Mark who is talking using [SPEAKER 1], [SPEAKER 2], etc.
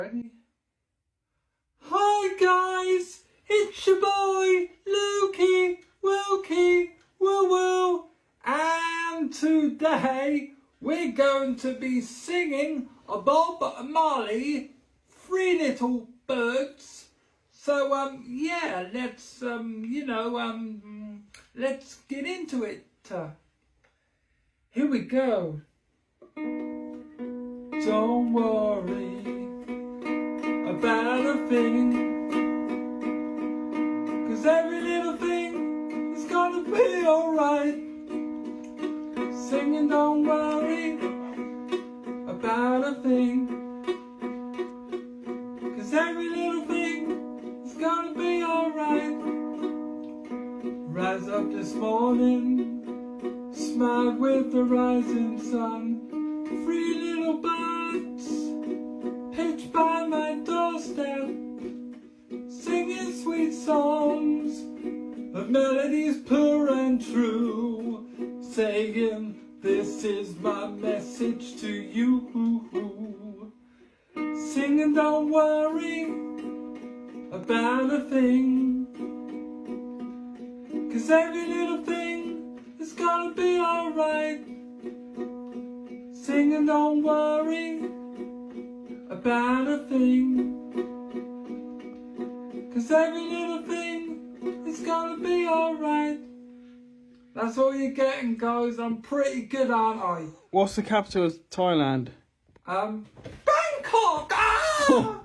[SPEAKER 1] Ready? Hi guys, it's your boy Lukey, Woo, and today we're going to be singing a Bob Marley, Three Little Birds. So yeah, let's get into it. Here we go. Don't worry about a thing, 'cause every little thing is gonna be alright. Singing don't worry about a thing, 'cause every little thing is gonna be alright. Rise up this morning, smile with the rising sun. Three little birds pitch by my doorstep, singing sweet songs of melodies pure and true, saying, this is my message to you. Singing don't worry about a thing, 'cause every little thing is gonna be alright. Singing don't worry about a thing, 'cause every little thing is gonna be alright. That's all you're getting, guys. I'm pretty good, aren't I?
[SPEAKER 2] What's the capital of Thailand?
[SPEAKER 1] Bangkok! Ah!